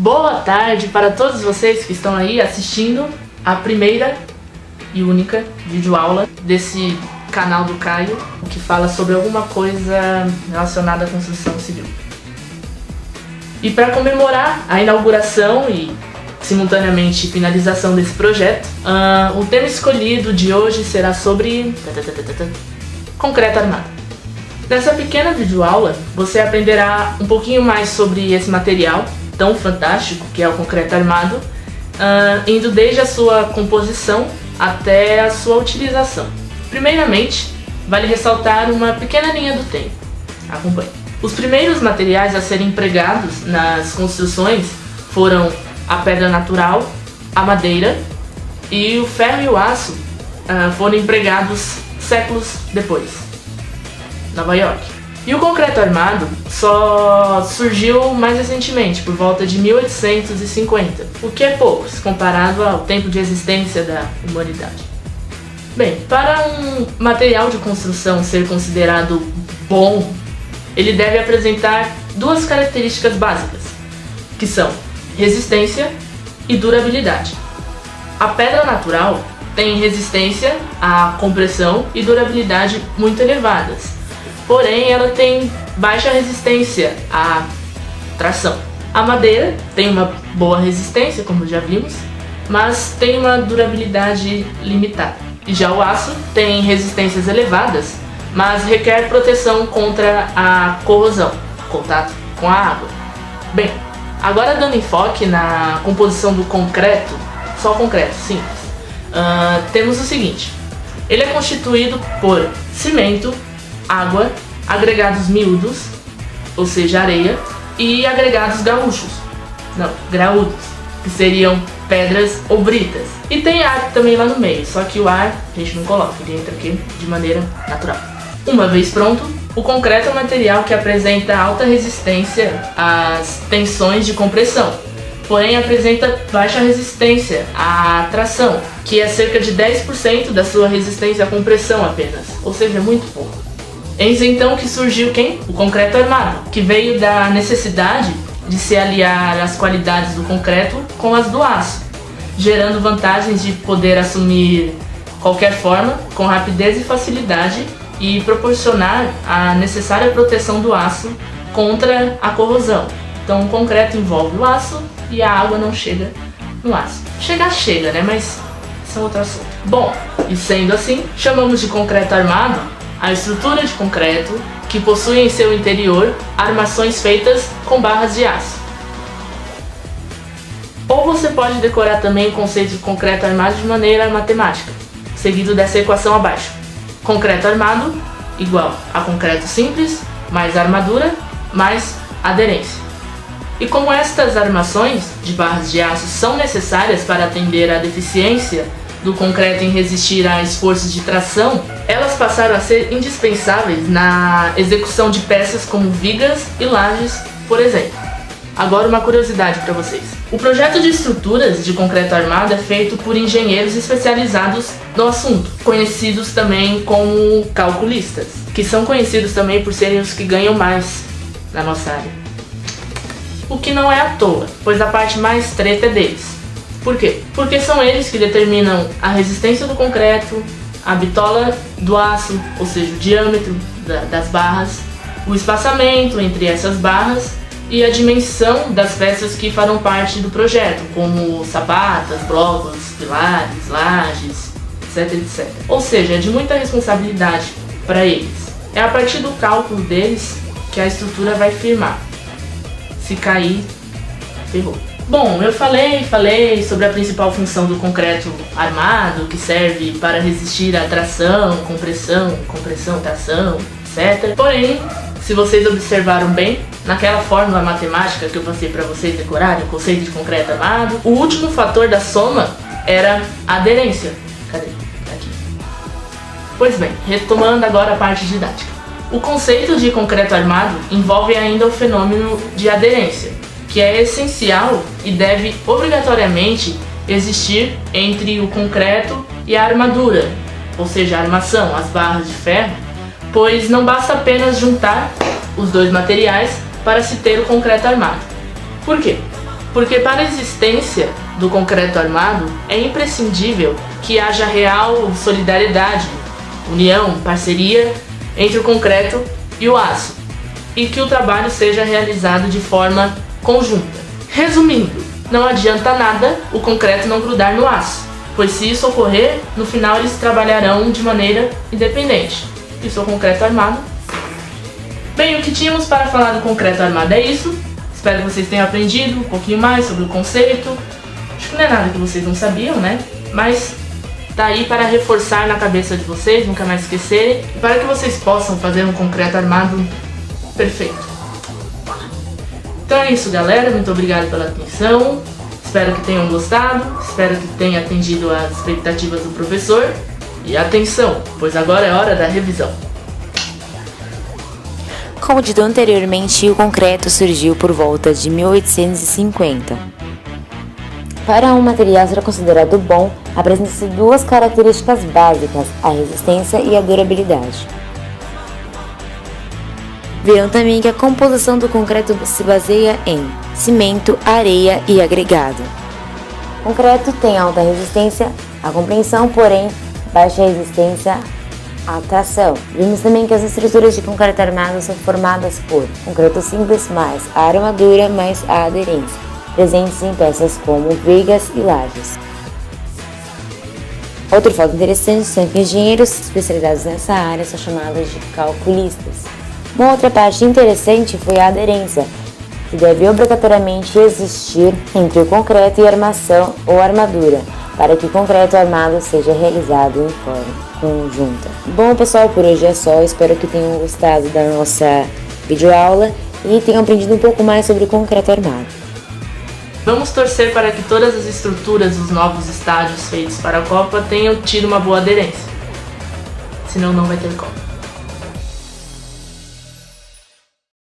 Boa tarde para todos vocês que estão aí assistindo a primeira e única videoaula desse canal do Caio, que fala sobre alguma coisa relacionada à construção civil. E para comemorar a inauguração e simultaneamente finalização desse projeto, o tema escolhido de hoje será sobre concreto armado. Nessa pequena videoaula você aprenderá um pouquinho mais sobre esse material tão fantástico que é o concreto armado, indo desde a sua composição até a sua utilização. Primeiramente, vale ressaltar uma pequena linha do tempo. Acompanhe. Os primeiros materiais a serem empregados nas construções foram a pedra natural, a madeira e o ferro e o aço foram empregados séculos depois, Nova York. E o concreto armado só surgiu mais recentemente, por volta de 1850, o que é pouco se comparado ao tempo de existência da humanidade. Bem, para um material de construção ser considerado bom, ele deve apresentar duas características básicas, que são resistência e durabilidade. A pedra natural tem resistência à compressão e durabilidade muito elevadas, porém ela tem baixa resistência à tração. A madeira tem uma boa resistência, como já vimos, mas tem uma durabilidade limitada. E já o aço tem resistências elevadas, mas requer proteção contra a corrosão, contato com a água. Bem, agora dando enfoque na composição do concreto, só concreto, simples, temos o seguinte: ele é constituído por cimento, água, agregados miúdos, ou seja, areia, e agregados graúdos, que seriam pedras ou britas. E tem ar também lá no meio, só que o ar a gente não coloca, ele entra aqui de maneira natural. Uma vez pronto, o concreto é um material que apresenta alta resistência às tensões de compressão, porém apresenta baixa resistência à tração, que é cerca de 10% da sua resistência à compressão apenas, ou seja, muito pouco. Eis então que surgiu quem? O concreto armado, que veio da necessidade de se aliar as qualidades do concreto com as do aço, gerando vantagens de poder assumir qualquer forma com rapidez e facilidade e proporcionar a necessária proteção do aço contra a corrosão. Então o concreto envolve o aço e a água não chega no aço. Chega, né? Mas isso é outro assunto. Bom, e sendo assim, chamamos de concreto armado a estrutura de concreto que possui em seu interior armações feitas com barras de aço. Ou você pode decorar também o conceito de concreto armado de maneira matemática, seguido dessa equação abaixo. Concreto armado igual a concreto simples, mais armadura, mais aderência. E como estas armações de barras de aço são necessárias para atender à deficiência do concreto em resistir a esforços de tração, elas passaram a ser indispensáveis na execução de peças como vigas e lajes, por exemplo. Agora uma curiosidade para vocês. O projeto de estruturas de concreto armado é feito por engenheiros especializados no assunto, conhecidos também como calculistas, que são conhecidos também por serem os que ganham mais na nossa área. O que não é à toa, pois a parte mais treta é deles. Por quê? Porque são eles que determinam a resistência do concreto, a bitola do aço, ou seja, o diâmetro das barras, o espaçamento entre essas barras e a dimensão das peças que farão parte do projeto, como sapatas, blocos, pilares, lajes, etc. Ou seja, é de muita responsabilidade para eles. É a partir do cálculo deles que a estrutura vai firmar. Se cair, ferrou. Bom, eu falei sobre a principal função do concreto armado, que serve para resistir à tração, compressão, tração, etc. Porém, se vocês observaram bem, naquela fórmula matemática que eu passei para vocês decorarem, o conceito de concreto armado, o último fator da soma era a aderência. Cadê? Aqui. Pois bem, retomando agora a parte didática. O conceito de concreto armado envolve ainda o fenômeno de aderência, que é essencial e deve obrigatoriamente existir entre o concreto e a armadura, ou seja, a armação, as barras de ferro, pois não basta apenas juntar os dois materiais para se ter o concreto armado. Por quê? Porque para a existência do concreto armado é imprescindível que haja real solidariedade, união, parceria entre o concreto e o aço, e que o trabalho seja realizado de forma conjunta. Resumindo, não adianta nada o concreto não grudar no aço, pois se isso ocorrer, no final eles trabalharão de maneira independente. Isso é o concreto armado. Bem, o que tínhamos para falar do concreto armado é isso. Espero que vocês tenham aprendido um pouquinho mais sobre o conceito. Acho que não é nada que vocês não sabiam, né? Mas tá aí para reforçar na cabeça de vocês, nunca mais esquecerem, e para que vocês possam fazer um concreto armado perfeito. Então é isso, galera. Muito obrigado pela atenção. Espero que tenham gostado. Espero que tenha atendido as expectativas do professor. E atenção, pois agora é hora da revisão. Como dito anteriormente, o concreto surgiu por volta de 1850. Para um material ser considerado bom, apresentam-se duas características básicas, a resistência e a durabilidade. Viram também que a composição do concreto se baseia em cimento, areia e agregado. O concreto tem alta resistência à compreensão, porém baixa resistência à tração. Vimos também que as estruturas de concreto armado são formadas por concreto simples mais a armadura mais a aderência, presentes em peças como vigas e lajes. Outro fato interessante são que engenheiros especializados nessa área são chamados de calculistas. Uma outra parte interessante foi a aderência, que deve obrigatoriamente existir entre o concreto e a armação ou armadura, para que o concreto armado seja realizado em forma conjunta. Bom, pessoal, por hoje é só. Espero que tenham gostado da nossa videoaula e tenham aprendido um pouco mais sobre o concreto armado. Vamos torcer para que todas as estruturas dos novos estádios feitos para a Copa tenham tido uma boa aderência. Senão não vai ter Copa.